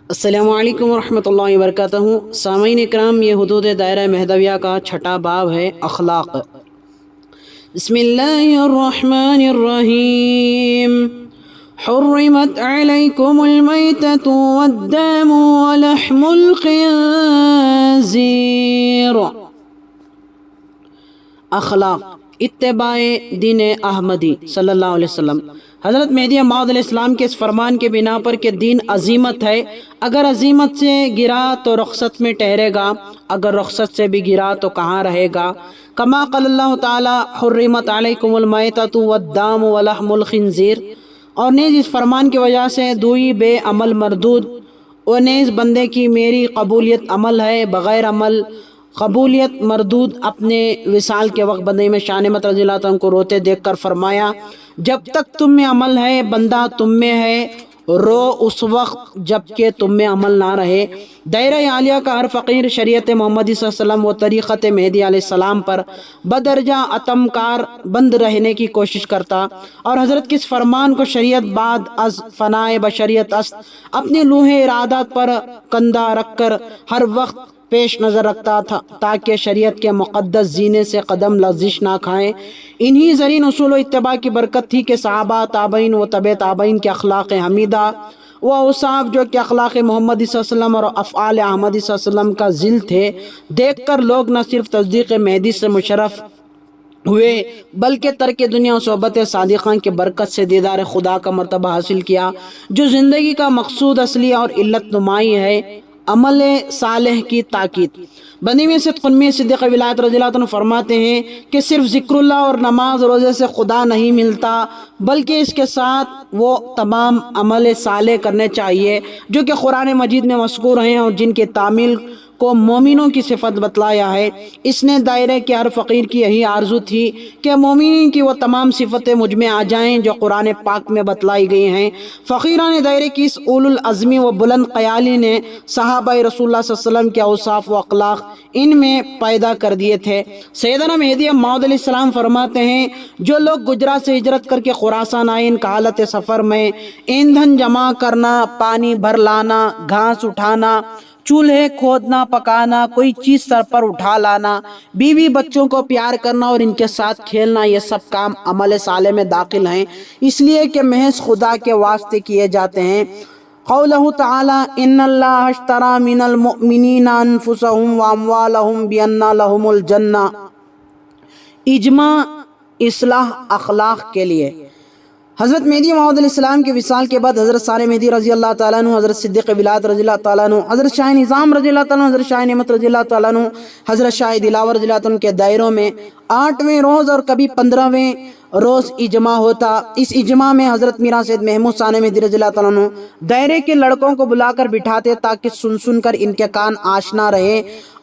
السلام علیکم ورحمۃ اللہ وبرکاتہ۔ سامعین اکرام، یہ حدود دائرہ مہدویہ کا چھٹا باب ہے، اخلاق۔ بسم اللہ الرحمن الرحیم۔ حرمت علیکم المیتۃ والدم ولحم الخنزیر۔ اخلاق، اتباع دین احمدی صلی اللہ علیہ وسلم۔ حضرت مہدی موعود علیہ السلام کے اس فرمان کے بنا پر کہ دین عظیمت ہے، اگر عظیمت سے گرا تو رخصت میں ٹھہرے گا، اگر رخصت سے بھی گرا تو کہاں رہے گا۔ کما قال اللہ تعالی حرمت علیکم المیتۃ والدم ولحم الخنزیر۔ اور نیز اس فرمان کی وجہ سے دوئی بے عمل مردود، اور نیز بندے کی میری قبولیت عمل ہے، بغیر عمل قبولیت مردود۔ اپنے وصال کے وقت بندے میں شان احمد رضی اللہ عنہ کو روتے دیکھ کر فرمایا، جب تک تم میں عمل ہے بندہ تم میں ہے، رو اس وقت جب کہ تم میں عمل نہ رہے۔ دائرہ عالیہ کا ہر فقیر شریعت محمدی صلی اللہ علیہ وسلم و طریقت مہدی علیہ السلام پر بدرجہ عتم کار بند رہنے کی کوشش کرتا، اور حضرت کے اس فرمان کو شریعت بعد از فنائے بشریت است اپنے لوح ارادات پر کندہ رکھ کر ہر وقت پیش نظر رکھتا تھا، تاکہ شریعت کے مقدس زینے سے قدم لغزش نہ کھائیں۔ انہی زرین اصول و اتباع کی برکت تھی کہ صحابہ، تابعین و تبع تابعین کے اخلاق حمیدہ و اوصاف، جو کہ اخلاق محمدی صلی اللہ علیہ وسلم اور افعال احمدی صلی اللہ علیہ وسلم کا ذیل تھے، دیکھ کر لوگ نہ صرف تصدیق مہدی سے مشرف ہوئے بلکہ ترک دنیا و صحبت صادقان کی برکت سے دیدار خدا کا مرتبہ حاصل کیا، جو زندگی کا مقصود اصلی اور علت نمائی ہے۔ عمل صالح کی تاکید۔ بنی میں صدق قنمی صدیق ولایت رضی اللہ عنہ فرماتے ہیں کہ صرف ذکر اللہ اور نماز روزے سے خدا نہیں ملتا، بلکہ اس کے ساتھ وہ تمام عمل صالح کرنے چاہیے جو کہ قرآن مجید میں مذکور ہیں اور جن کے تعمیل کو مومنوں کی صفت بتلایا ہے۔ اس نے دائرے کے ہر فقیر کی یہی آرزو تھی کہ مومنین کی وہ تمام صفتیں مجھ میں آ جائیں جو قرآن پاک میں بتلائی گئی ہیں۔ فقیران دائرے کی اس اول العزمی و بلند خیالی نے صحابہ رسول اللہ صلی اللہ علیہ وسلم کے اوصاف و اخلاق ان میں پیدا کر دیے تھے۔ سیدنا مہدی موعود علیہ السلام فرماتے ہیں، جو لوگ گجرات سے ہجرت کر کے خراسان آئے، ان کا حالت سفر میں ایندھن جمع کرنا، پانی بھر لانا، گھاس اٹھانا، چولہے کھودنا، پکانا، کوئی چیز سر پر اٹھا لانا، بیوی بچوں کو پیار کرنا اور ان کے ساتھ کھیلنا، یہ سب کام عمل صالح میں داخل ہیں، اس لیے کہ محض خدا کے واسطے کیے جاتے ہیں۔ قولہ تعالی ان اللہ اشتری من المؤمنین انفسهم واموالهم بان لهم الجنہ۔ اجماع اصلاح اخلاق کے لیے۔ حضرت مہدی موعود علیہ السلام کے وصال کے بعد حضرت ثانی مہدی رضی اللہ تعالیٰ عنہ، حضرت صدیق ولایت رضی اللہ تعالیٰ عنہ، حضرت شاہ نظام رضی اللہ تعالیٰ عنہ، حضرت شاہ نعمت رضی اللہ تعالیٰ عنہ، حضرت شاہ دلاور رضی اللہ عنہ کے دائروں میں 8ویں روز اور کبھی 15ویں روز اجماع ہوتا۔ اس اجماع میں حضرت میران سید محمود ثانی مہدی رضی اللہ تعالیٰ عنہ دائرے کے لڑکوں کو بلا کر بٹھاتے تاکہ سن سن کر ان کے کان آشنا رہے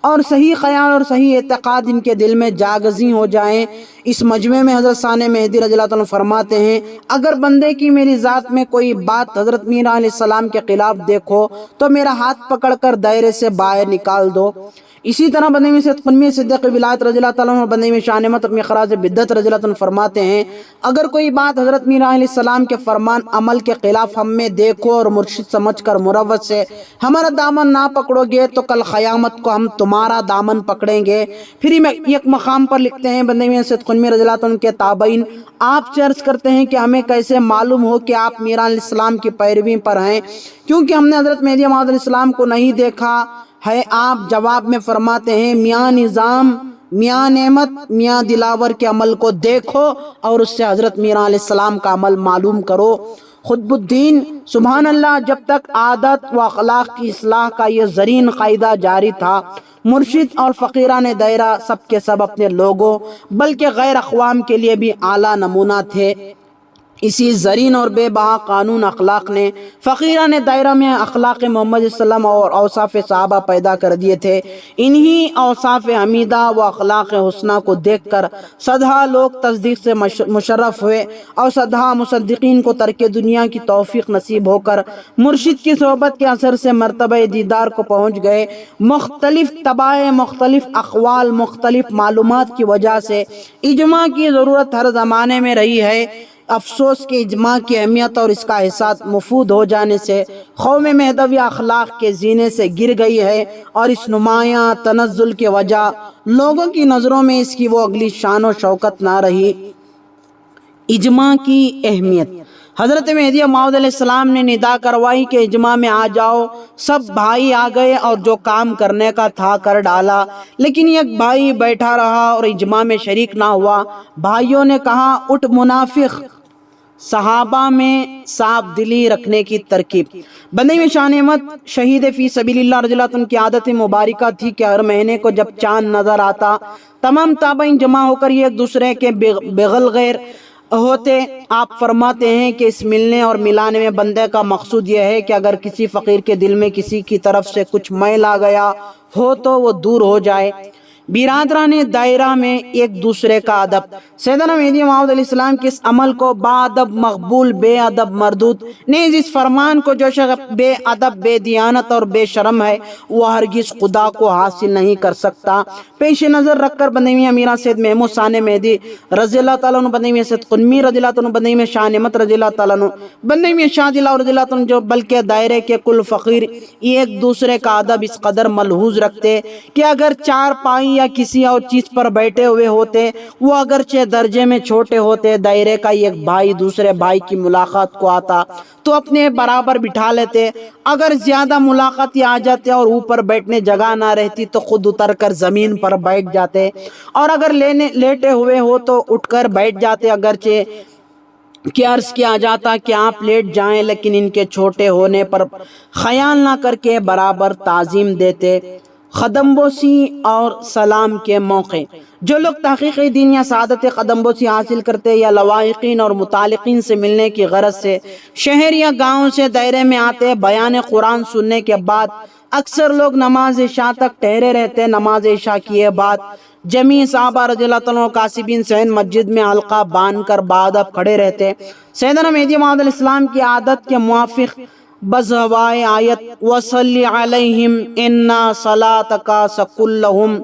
اور صحیح خیال اور صحیح اعتقاد ان کے دل میں جاگزیں ہو جائیں۔ اس مجمع میں حضرت ثانی مہدی رضی اللہ عنہ فرماتے ہیں، اگر بندے کی میری ذات میں کوئی بات حضرت میران علیہ السلام کے خلاف دیکھو تو میرا ہاتھ پکڑ کر دائرے سے باہر نکال دو۔ اسی طرح بندے میں صدق قنمی صدیق ولایت رضی اللہ تعالیٰ عنہ اور بندے میں شاہ نعمت اور مخراج بدعت رضی اللہ عنہ فرماتے ہیں، اگر کوئی بات حضرت میران علیہ السلام کے فرمان عمل کے خلاف ہم میں دیکھو اور مرشد سمجھ کر مروت سے ہمارا دامن نہ پکڑو گے تو کل قیامت کو ہم تمہارا دامن پکڑیں گے۔ پھر ایک مقام پر لکھتے ہیں بندے میں صدق قنمی رضی اللہ عنہ کے تابعین آپ سے عرض کرتے ہیں کہ ہمیں کیسے معلوم ہو کہ آپ میران علیہ السلام کی پیروی پر ہیں، کیونکہ ہم نے حضرت مہدی موعود علیہ السلام کو نہیں دیکھا ہے۔ آپ جواب میں فرماتے ہیں، میاں نظام، میاں نعمت، میاں دلاور کے عمل کو دیکھو اور اس سے حضرت میران علیہ السلام کا عمل معلوم کرو۔ خطب الدین سبحان اللہ، جب تک عادت و اخلاق کی اصلاح کا یہ زرین قاعدہ جاری تھا، مرشد اور فقیران دائرہ سب کے سب اپنے لوگوں بلکہ غیر اقوام کے لیے بھی اعلیٰ نمونہ تھے۔ اسی زرین اور بے بہا قانون اخلاق نے فقیران دائرہ میں اخلاق محمد صلی اللہ علیہ وسلم اور اوصاف صحابہ پیدا کر دیے تھے۔ انہی اوصاف حمیدہ و اخلاق حسنہ کو دیکھ کر صدہا لوگ تصدیق سے مشرف ہوئے اور صدہا مصدقین کو ترک دنیا کی توفیق نصیب ہو کر مرشد کی صحبت کے اثر سے مرتبہ دیدار کو پہنچ گئے۔ مختلف طبائع، مختلف اقوال، مختلف معلومات کی وجہ سے اجماع کی ضرورت ہر زمانے میں رہی ہے۔ افسوس کہ اجماع کی اہمیت اور اس کا احساس مفقود ہو جانے سے قوم مہدوی اخلاق کے زینے سے گر گئی ہے، اور اس نمایاں تنزل کی وجہ لوگوں کی نظروں میں اس کی وہ اگلی شان و شوکت نہ رہی۔ اجماع کی اہمیت۔ حضرت مہدی موعود علیہ السلام نے ندا کروائی کہ اجماع میں آ جاؤ۔ سب بھائی آ گئے اور جو کام کرنے کا تھا کر ڈالا، لیکن ایک بھائی بیٹھا رہا اور اجماع میں شریک نہ ہوا۔ بھائیوں نے کہا، اٹھ منافق۔ صحابہ میں صاف دلی رکھنے کی ترکیب۔ بندے میں شان احمد شہید فی سبیل اللہ رضی اللہ عنہ کی عادت مبارکہ تھی کہ ہر مہینے کو جب چاند نظر آتا تمام تابعین جمع ہو کر ایک دوسرے کے بغل غیر ہوتے۔ آپ فرماتے ہیں کہ اس ملنے اور ملانے میں بندے کا مقصود یہ ہے کہ اگر کسی فقیر کے دل میں کسی کی طرف سے کچھ میل آ گیا ہو تو وہ دور ہو جائے۔ برادران دائرہ میں ایک دوسرے کا ادب۔ سیدنا مہدی موعود علیہ السلام کے اس عمل کو با ادب مقبول، بے ادب مردود، نیز اس فرمان کو جو شخص بے ادب، بے دیانت اور بے شرم ہے وہ ہرگز خدا کو حاصل نہیں کر سکتا۔ پیش نظر رکھ کر بندے میں امیرہ سید محمود ثانی مہدی رضی اللہ تعالیٰ عنہ، بندے میں سید قنمی رضی اللہ عنہ، بندے میں شاہ نعمت رضی اللہ تعالیٰ عنہ، بندے میں شاہ دلہ رضی اللہ عنہ، جو بلکہ دائرے کے کل فقیر ایک دوسرے کا ادب اس قدر ملحوظ رکھتے کہ اگر چار پائی یا کسی اور چیز پر بیٹھے ہوئے ہوتے، وہ اگرچہ درجے میں چھوٹے ہوتے، دائرے کا ایک بھائی دوسرے بھائی کی ملاقات کو آتا تو اپنے برابر بٹھا لیتے، اگر زیادہ ملاقاتی آ جاتے اور اوپر بیٹھنے جگہ نہ رہتی تو خود اتر کر زمین پر بیٹھ جاتے، اور اگر لیٹے ہوئے ہو تو اٹھ کر بیٹھ جاتے، اگرچہ کہ عرض کیا جاتا کہ آپ لیٹ جائیں، لیکن ان کے چھوٹے ہونے پر خیال نہ کر کے برابر تعظیم دیتے۔ قدم بوسی اور سلام کے موقع۔ جو لوگ تحقیق دین یا سعادت قدم بوسی حاصل کرتے یا لواحقین اور متعلقین سے ملنے کی غرض سے شہر یا گاؤں سے دائرے میں آتے، بیان قرآن سننے کے بعد اکثر لوگ نماز عشاء تک ٹھہرے رہتے۔ نماز عشاء کیے بعد جمیع صحابہ رضی اللہ عنہ قاصبین سین مسجد میں حلقہ باندھ کر بادب کھڑے رہتے۔ سیدنا مہدی موعود علیہ السلام کی عادت کے موافق بزوائے آیت وصلی علیہم انا صلاتک سکل لہم،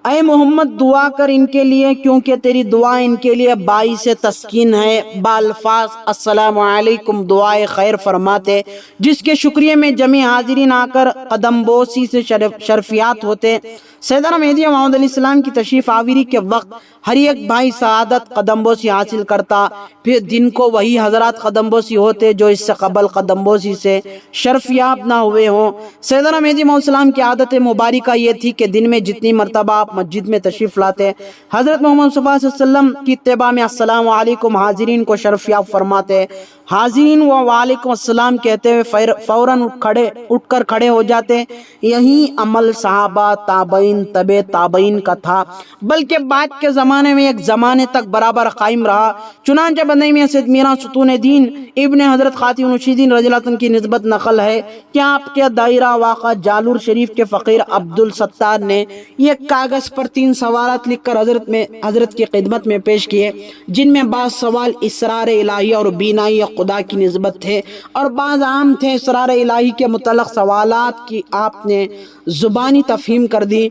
اے محمد دعا کر ان کے لیے کیونکہ تیری دعا ان کے لیے باعث تسکین ہے۔ بالفاظ السلام علیکم دعائے خیر فرماتے، جس کے شکریہ میں جميع حاضرین آ کر قدم بوسی سے شرفیات ہوتے۔ سیدنا مہدی موعود علیہ السلام کی تشریف آوری کے وقت ہر ایک بھائی سعادت قدم بوسی حاصل کرتا، پھر دن کو وہی حضرات قدم بوسی ہوتے جو اس سے قبل قدم بوسی سے شرفیاب نہ ہوئے ہوں۔ سیدنا مہدی موعود علیہ السلام کی عادت مبارکہ یہ تھی کہ دن میں جتنی مرتبہ آپ مسجد میں تشریف لاتے، حضرت محمد صلی اللہ علیہ وسلم کی اتباع میں السلام علیکم حاضرین کو شرفیاب فرماتے۔ حاضرین و وعلیکم السلام کہتے ہوئے فوراً اٹھ کر کھڑے ہو جاتے۔ یہی عمل صحابہ، تابعین، تبع تابعین کا تھا، بلکہ بعد کے زمانے میں ایک زمانے تک برابر قائم رہا۔ چنانچہ بندے میں سید میرا ستون دین ابن حضرت خاتم النشیدین رضی اللہ عنہ کی نسبت نقل ہے کہ آپ کے دائرہ واقع جالور شریف کے فقیر عبد الستار نے ایک کاغذ پر 3 سوالات لکھ کر حضرت کی خدمت میں پیش کیے، جن میں بعض سوال اسرار الہی اور بینائی خدا کی نسبت تھے اور بعض عام تھے۔ اسرار الہی کے متعلق سوالات کی آپ نے زبانی تفہیم کر دی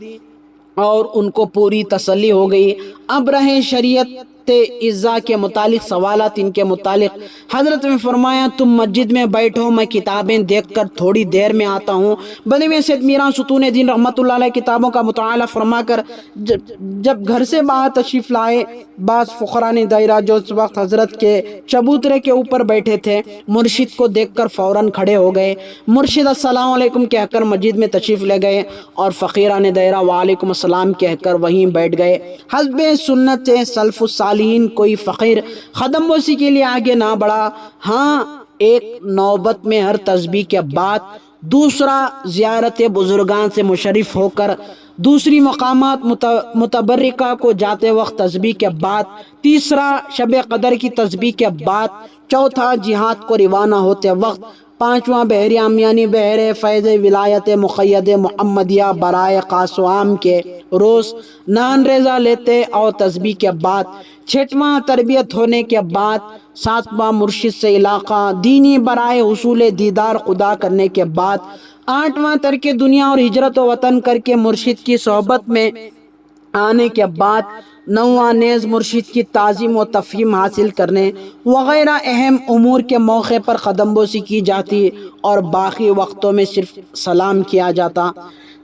اور ان کو پوری تسلی ہو گئی۔ اب رہے شریعت اعزا کے متعلق سوالات، ان کے متعلق حضرت نے فرمایا تم مسجد میں بیٹھو، میں کتابیں دیکھ کر تھوڑی دیر میں آتا ہوں۔ بندے میں سید میرا ستون دین رحمت اللہ علیہ کتابوں کا مطالعہ فرما کر جب گھر سے باہر تشریف لائے، بعض فقراء دائرہ جو اس وقت حضرت کے چبوترے کے اوپر بیٹھے تھے مرشد کو دیکھ کر فوراً کھڑے ہو گئے۔ مرشد السلام علیکم کہہ کر مسجد میں تشریف لے گئے اور فقیران دائرہ وعلیکم السلام کہہ کر وہیں بیٹھ گئے۔ حسب سنت سلف الصالحین کوئی فقیر قدم بوسی کے لیے آگے نہ بڑھا۔ ہاں، ایک نوبت میں ہر تسبیح کے بعد، دوسرا زیارت بزرگان سے مشرف ہو کر، دوسری مقامات متبرکہ کو جاتے وقت تسبیح کے بعد، تیسرا شب قدر کی تسبیح کے بعد، چوتھا جہاد کو روانہ ہوتے وقت، پانچواں بحر عامیانی بحر فیض ولایت مقید محمدیہ برائے خاص و عام کے روز نان ریزہ لیتے اور تسبیح کے بعد، چھٹواں تربیت ہونے کے بعد، ساتواں مرشد سے علاقہ دینی برائے حصول دیدار خدا کرنے کے بعد، آٹھواں ترک دنیا اور ہجرت و وطن کر کے مرشد کی صحبت میں آنے کے بعد، نواں نیز مرشد کی تعظیم و تفہیم حاصل کرنے وغیرہ اہم امور کے موقع پر قدم بوسی کی جاتی اور باقی وقتوں میں صرف سلام کیا جاتا۔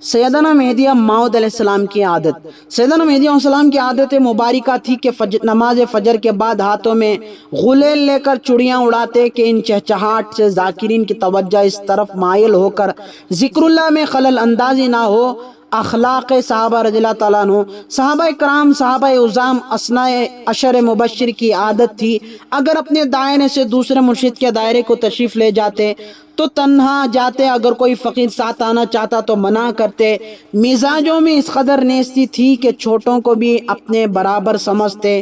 سیدنا مہدی موعود علیہ السلام کی عادت۔ سیدنا مہدی علیہ السلام کی عادت مبارکہ تھی کہ نماز فجر کے بعد ہاتھوں میں غلیل لے کر چڑیاں اڑاتے کہ ان چہچہاٹ سے ذاکرین کی توجہ اس طرف مائل ہو کر ذکر اللہ میں خلل اندازی نہ ہو۔ اخلاق صحابہ رضی اللہ تعالیٰ عنہ، صحابہ کرام، صحابہ عظام، اثناء عشر مبشر کی عادت تھی اگر اپنے دائرے سے دوسرے مرشد کے دائرے کو تشریف لے جاتے تو تنہا جاتے، اگر کوئی فقیر ساتھ آنا چاہتا تو منع کرتے۔ مزاجوں میں اس قدر نیستی تھی کہ چھوٹوں کو بھی اپنے برابر سمجھتے،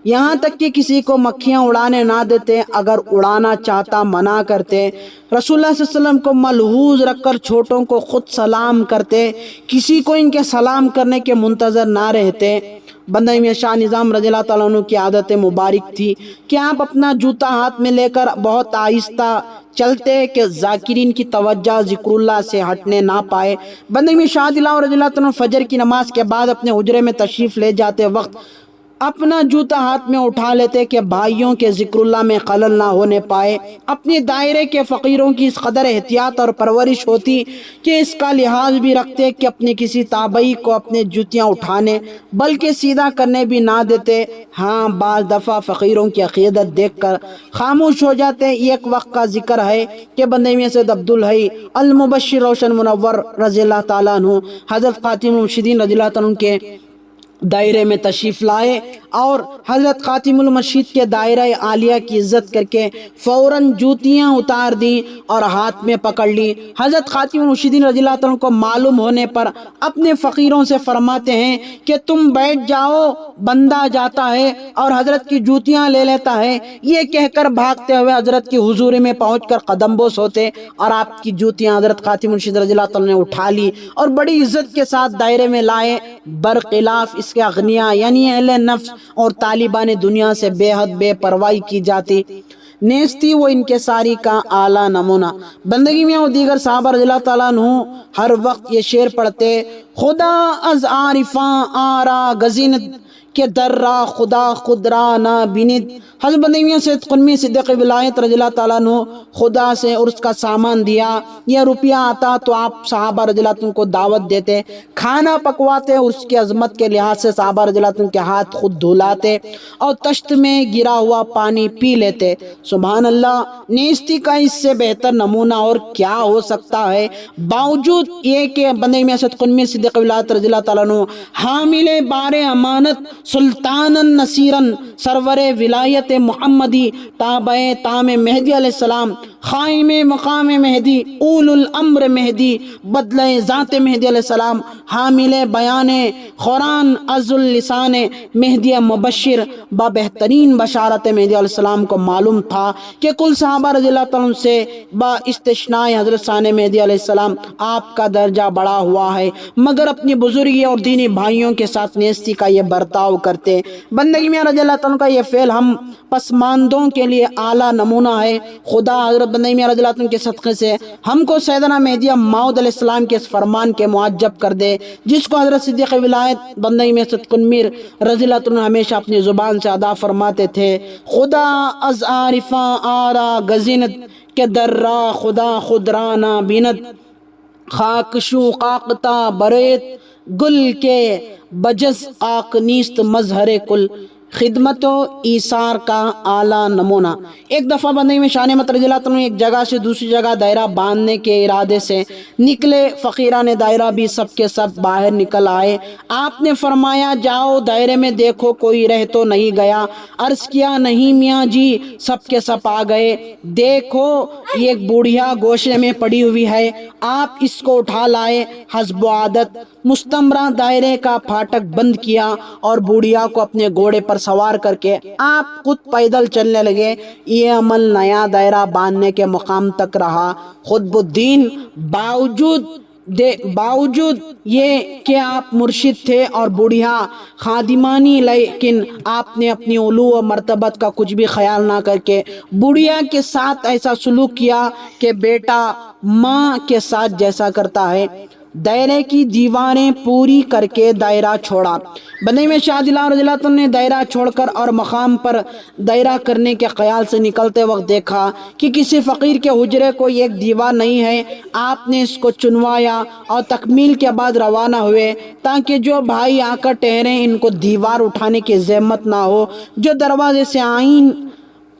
یہاں تک کہ کسی کو مکھیاں اڑانے نہ دیتے، اگر اڑانا چاہتا منع کرتے۔ رسول اللہ صلی اللہ علیہ وسلم کو ملحوظ رکھ کر چھوٹوں کو خود سلام کرتے، کسی کو ان کے سلام کرنے کے منتظر نہ رہتے۔ بندہ میں شاہ نظام رضی اللہ تعالیٰ عنہ کی عادت مبارک تھی کہ آپ اپنا جوتا ہاتھ میں لے کر بہت آہستہ چلتے کہ ذاکرین کی توجہ ذکر اللہ سے ہٹنے نہ پائے۔ بندہ میں شاہ رضی اللہ تعالیٰ عنہ فجر کی نماز کے بعد اپنے حجرے میں تشریف لے جاتے وقت اپنا جوتا ہاتھ میں اٹھا لیتے کہ بھائیوں کے ذکر اللہ میں خلل نہ ہونے پائے۔ اپنے دائرے کے فقیروں کی اس قدر احتیاط اور پرورش ہوتی کہ اس کا لحاظ بھی رکھتے کہ اپنے کسی تابعی کو اپنے جوتیاں اٹھانے بلکہ سیدھا کرنے بھی نہ دیتے۔ ہاں، بعض دفعہ فقیروں کی عقیدت دیکھ کر خاموش ہو جاتے۔ ایک وقت کا ذکر ہے کہ بندہ میں سید عبدالحی المبشر روشن منور رضی اللہ تعالیٰ عنہ حضرت خاتم المرشدین رضی اللہ تعالیٰ عنہ کے دائرے میں تشریف لائے اور حضرت خاتم المرشد کے دائرہ عالیہ کی عزت کر کے فوراً جوتیاں اتار دیں اور ہاتھ میں پکڑ لی۔ حضرت خاتم المرشدین رضی اللہ عنہ کو معلوم ہونے پر اپنے فقیروں سے فرماتے ہیں کہ تم بیٹھ جاؤ، بندہ جاتا ہے اور حضرت کی جوتیاں لے لیتا ہے۔ یہ کہہ کر بھاگتے ہوئے حضرت کی حضوری میں پہنچ کر قدم بوس ہوتے اور آپ کی جوتیاں حضرت خاتم المرشد رضی اللہ عنہ نے اٹھا لی اور بڑی عزت کے ساتھ دائرے میں لائے، برخلاف اس کے اغنیاء یعنی اہل نفس اور طالبان دنیا سے بے حد بے پرواہی کی جاتی۔ نیستی وہ انکساری کا اعلیٰ نمونہ۔ بندگی میں اور دیگر صحابہ رضی اللہ تعالیٰ عنہ ہر وقت یہ شعر پڑھتے، خدا از عارفاں آرا گزیند کہ در را خدا خود را نہ بیند۔ حضرت بندگی میں سید قنمی صدیق ولایت رضی اللہ تعالیٰ عنہ خدا سے عرس کا سامان دیا، یہ روپیہ آتا تو آپ صحابہ رضی اللہ عنہ کو دعوت دیتے، کھانا پکواتے، عرس کی عظمت کے لحاظ سے صحابہ رضی اللہ عنہ کے ہاتھ خود دھلاتے اور تشت میں گرا ہوا پانی پی لیتے۔ سبحان اللہ، نیستی کا اس سے بہتر نمونہ اور کیا ہو سکتا ہے؟ باوجود یہ کہ بندگی میں سید قنمی صدیق ولایت رضی اللہ تعالیٰ عنہ حامل بار امانت سلطانا نصیرن سرور ولایت محمدی تابع تام مہدی علیہ السلام قائم مقام مہدی اول الامر مہدی بدلہ ذات مہدی علیہ السلام حامل بیان قرآن از اللسان مہدی مبشر با بہترین بشارت مہدی علیہ السلام کو معلوم تھا کہ کل صحابہ رضی اللہ تعالیٰ عنہ سے با استثناء حضرت ثانی مہدی علیہ السلام آپ کا درجہ بڑا ہوا ہے، مگر اپنی بزرگی اور دینی بھائیوں کے ساتھ نیستی کا یہ برتاؤ کرتے۔ بندگی میں رضی اللہ تعالیٰ کا یہ فعل ہم پسماندوں کے لیے اعلیٰ نمونہ ہے۔ خدا حضرت بندگی میں رضی اللہ عنہ کے صدقے سے ہم کو سیدنا مہدی موعود علیہ السلام کے اس فرمان کے معجب کر دے جس کو حضرت صدیق ولایت بندگی میں سید قنمیر رضی اللہ عنہ ہمیشہ اپنی زبان سے ادا فرماتے تھے، خدا از عارفاں آرا گزیند کہ در را خدا خود را نہ بیند، خاک شو قاقتا بریت گل کے بجز آق نیست مظہر کل۔ خدمت و ایثار کا اعلیٰ نمونہ۔ ایک دفعہ بندگی میں شان احمد رضی اللہ عنہ ایک جگہ سے دوسری جگہ دائرہ باندھنے کے ارادے سے نکلے، فقیران دائرہ بھی سب کے سب باہر نکل آئے۔ آپ نے فرمایا جاؤ دائرے میں دیکھو کوئی رہ تو نہیں گیا۔ عرض کیا نہیں میاں جی، سب کے سب آ گئے۔ دیکھو ایک بوڑھیا گوشے میں پڑی ہوئی ہے، آپ اس کو اٹھا لائے۔ حسب عادت مستمرہ دائرے کا پھاٹک بند کیا اور بوڑھیا کو اپنے گھوڑے پر سوار کر کے آپ خود پیدل چلنے لگے۔ یہ عمل نیا دائرہ باندھنے کے مقام تک رہا۔ خطب الدین باوجود یہ کہ آپ مرشد تھے اور بوڑھیا خادمانی، لیکن آپ نے اپنی علو و مرتبت کا کچھ بھی خیال نہ کر کے بوڑھیا کے ساتھ ایسا سلوک کیا کہ بیٹا ماں کے ساتھ جیسا کرتا ہے دائرے کی دیواریں پوری کر کے دائرہ چھوڑا۔ بندے میں شاہ دلال رضی اللہ عنہ نے دائرہ چھوڑ کر اور مقام پر دائرہ کرنے کے خیال سے نکلتے وقت دیکھا کہ کسی فقیر کے حجرے کو ایک دیوار نہیں ہے۔ آپ نے اس کو چنوایا اور تکمیل کے بعد روانہ ہوئے تاکہ جو بھائی آ کر ٹھہرے ان کو دیوار اٹھانے کی زحمت نہ ہو، جو دروازے سے آئیں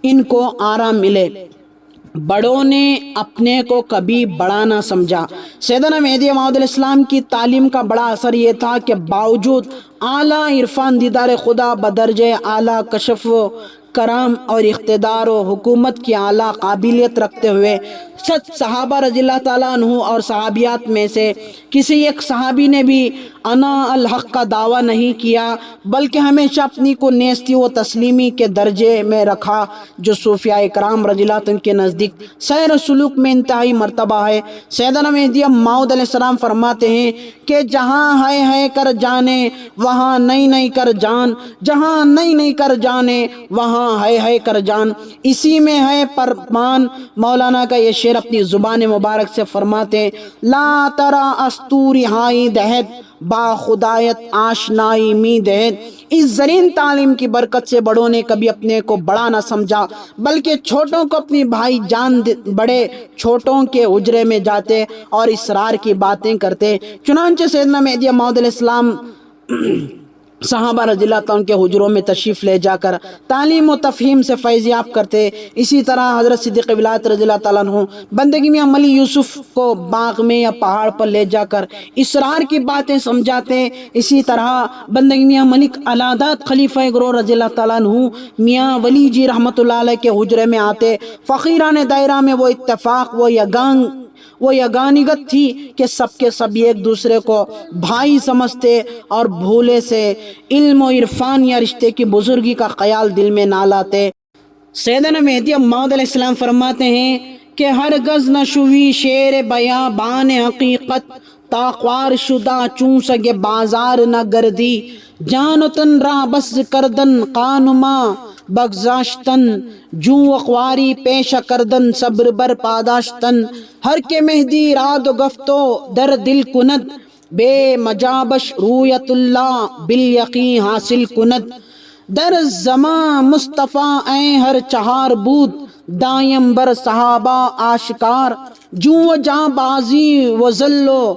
ان کو آرام ملے۔ بڑوں نے اپنے کو کبھی بڑا نہ سمجھا۔ سیدنا مہدی موعود علیہ السلام کی تعلیم کا بڑا اثر یہ تھا کہ باوجود اعلیٰ عرفان دیدار خدا، بدرجہ اعلیٰ کشف و کرم اور اقتدار و حکومت کی اعلیٰ قابلیت رکھتے ہوئے سچ صحابہ رضی اللہ تعالیٰ عنہ اور صحابیات میں سے کسی ایک صحابی نے بھی انا الحق کا دعویٰ نہیں کیا، بلکہ ہمیشہ اپنی کو نیستی و تسلیمی کے درجے میں رکھا، جو صوفیاء کرام رضی اللہ عنہ کے نزدیک سیر و سلوک میں انتہائی مرتبہ ہے۔ سیدنا مہدی موعود علیہ السلام فرماتے ہیں کہ جہاں ہے کر جانے وہاں نہیں کر جان، جہاں نہیں کر جانے وہاں ہے کر جان، اسی میں ہے پرمان۔ مولانا کا یہ شعر اپنی زبان مبارک سے فرماتے ہیں، لا ترا استوری ہائی دہت با خدایت آشنائی می دہت۔ اس زرین تعلیم کی برکت سے بڑوں نے کبھی اپنے کو بڑا نہ سمجھا، بلکہ چھوٹوں کو اپنی بھائی جان بڑے چھوٹوں کے حجرے میں جاتے اور اسرار کی باتیں کرتے۔ چنانچہ سیدنا مہدی موعود علیہ السلام صحابہ رضی اللہ عنہ کے حجروں میں تشریف لے جا کر تعلیم و تفہیم سے فیض یاب کرتے۔ اسی طرح حضرت صدیق ولایت رضی اللہ تعالیٰ عنہ بندگی میاں ملی یوسف کو باغ میں یا پہاڑ پر لے جا کر اسرار کی باتیں سمجھاتے۔ اسی طرح بندگی میاں ملک العادات خلیفہ گرو رضی اللہ تعالیٰ عنہ میاں ولی جی رحمۃ اللہ علیہ کے حجرے میں آتے۔ فقیران دائرہ میں وہ اتفاق، وہ یگانگت تھی کہ سب کے سب ایک دوسرے کو بھائی سمجھتے اور بھولے سے علم و عرفان یا رشتے کی بزرگی کا خیال دل میں نہ لاتے۔ سیدنا مہدی موعود علیہ السلام فرماتے ہیں کہ ہرگز نہ شوی شیر بیاں بان حقیقت، تاخوار شدہ چون سگے بازار نہ گردی، جان و تن را بس کردن قانما بگذاشتن، جو اخواری پیش کردن صبر بر پاداشتن، ہر کے مہدی راد و گفتو در دل کند، بے مجابش رویت اللہ بالیقین حاصل کند، در زمان مصطفیٰ اے ہر چہار بود، دائم بر صحابہ آشکار، جو جاں بازی و ذل و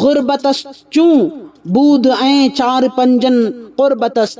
غربتست چون بود اے چار پنجن قربتست۔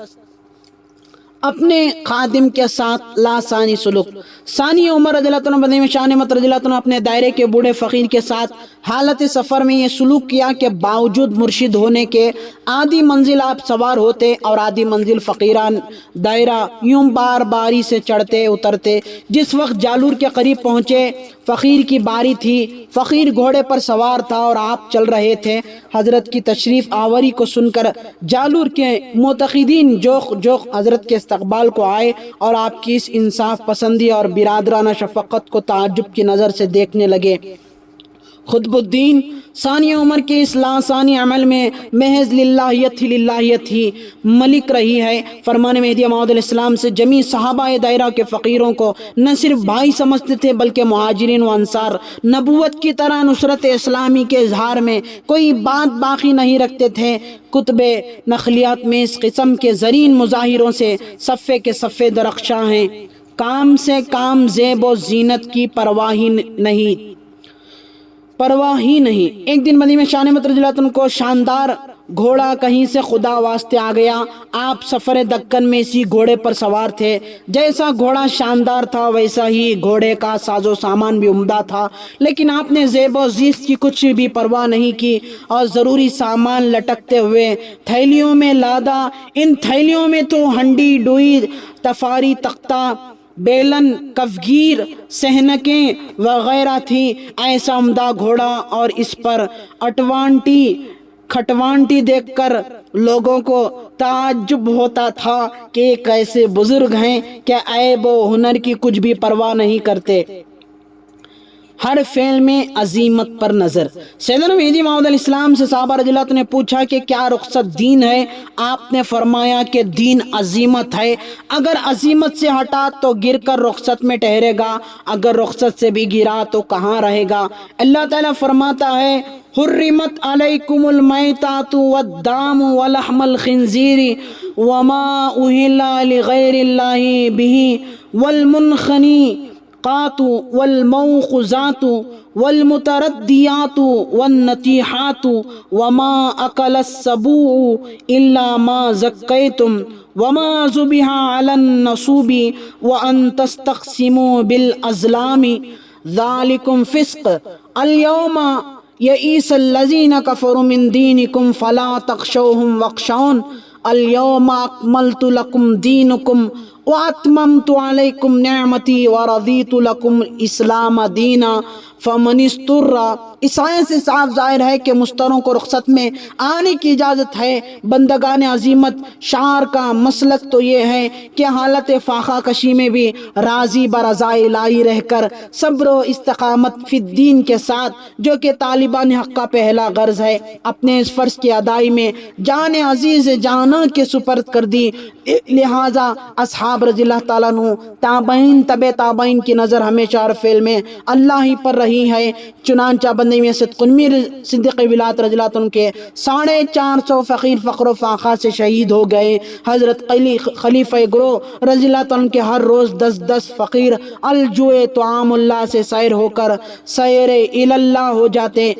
اپنے خادم کے ساتھ لاسانی سلوک۔ ثانی عمر رضی اللہ عنہ بدی میں شان احمد رضی اللہ عنہ اپنے دائرے کے بوڑھے فقیر کے ساتھ حالت سفر میں یہ سلوک کیا کہ باوجود مرشد ہونے کے آدھی منزل آپ سوار ہوتے اور آدھی منزل فقیران دائرہ یوں بار باری سے چڑھتے اترتے۔ جس وقت جالور کے قریب پہنچے، فقیر کی باری تھی، فقیر گھوڑے پر سوار تھا اور آپ چل رہے تھے۔ حضرت کی تشریف آوری کو سن کر جالور کے معتقدین جوق حضرت کے استقبال کو آئے اور آپ کی اس انصاف پسندی اور برادرانہ شفقت کو تعجب کی نظر سے دیکھنے لگے۔ خطب الدین ثانی عمر کے اس لاسانی عمل میں محض للہیت ہی ملک رہی ہے۔ فرمان مہدی موعود علیہ السلام سے جمیع صحابہ دائرہ کے فقیروں کو نہ صرف بھائی سمجھتے تھے بلکہ مہاجرین و انصار نبوت کی طرح نصرت اسلامی کے اظہار میں کوئی بات باقی نہیں رکھتے تھے۔ کتب نقلیات میں اس قسم کے زرین مظاہروں سے صفے کے صفے درخشاں ہیں۔ کام سے کام زیب و زینت کی پرواہ ہی نہیں۔ ایک دن مدینہ میں شان احمد رضی اللہ عنہ کو شاندار گھوڑا کہیں سے خدا واسطے آ گیا۔ آپ سفر دکن میں اسی گھوڑے پر سوار تھے۔ جیسا گھوڑا شاندار تھا ویسا ہی گھوڑے کا ساز و سامان بھی عمدہ تھا، لیکن آپ نے زیب و زیست کی کچھ بھی پرواہ نہیں کی اور ضروری سامان لٹکتے ہوئے تھیلیوں میں لادا۔ ان تھیلیوں میں تو ہنڈی، ڈوئی، تفاری، تختہ، بیلن، کفگیر، سہنکیں وغیرہ تھی۔ ایسا عمدہ گھوڑا اور اس پر کھٹوانٹی دیکھ کر لوگوں کو تعجب ہوتا تھا کہ یہ کیسے بزرگ ہیں کہ عیب و ہنر کی کچھ بھی پرواہ نہیں کرتے۔ ہر فعل میں عظیمت پر نظر۔ سیدنا مہدی موعود علیہ السلام سے صحابہ رضی اللہ عنہ نے پوچھا کہ کیا رخصت دین ہے؟ آپ نے فرمایا کہ دین عظیمت ہے، اگر عظیمت سے ہٹا تو گر کر رخصت میں ٹھہرے گا، اگر رخصت سے بھی گرا تو کہاں رہے گا؟ اللہ تعالیٰ فرماتا ہے حرمت علیکم المیتات والدام ولحم الخنزیر وما اہل لغیر اللہ بہ والمنخنقات والموقوذات والمتردیات والنطیحات وما اکل السبوع الا ما زکیتم وما ذبح علی النصوب وان تستقسموا بالازلام ذالکم فسق اليوم یئیس الذین کفروا من دینکم فلا تخشوہم واخشون اليوم اکملت لکم دینکم واتممت علیکم نعمتی ورضیت لکم اسلام دینا فمن استر۔ اس آیت سے صاف ظاہر ہے کہ مستروں کو رخصت میں آنے کی اجازت ہے۔ بندگان عظیمت شعار کا مسلک تو یہ ہے کہ حالت فاقہ کشی میں بھی راضی برضا الہی رہ کر صبر و استقامت فی الدین کے ساتھ، جو کہ طالبان حق کا پہلا غرض ہے، اپنے اس فرض کی ادائی میں جان عزیز جاناں کے سپرد کر دی۔ لہٰذا اصحاب رضی اللہ تعالیٰ عنہ، تابعین، تبع تابعین کی نظر ہمیشہ ہر فعل میں اللہ ہی پر رہی ہے۔ چنانچہ بندے میں صدق قنوی صدیق ولایت رضی اللہ عنہ کے 450 فقیر فقر و فاقہ سے شہید ہو گئے۔ حضرت خلیفہ گروہ رضی اللہ عنہ کے ہر روز 10 فقیر الجوع طعام اللہ سے سیر ہو کر سیر اللہ ہو جاتے۔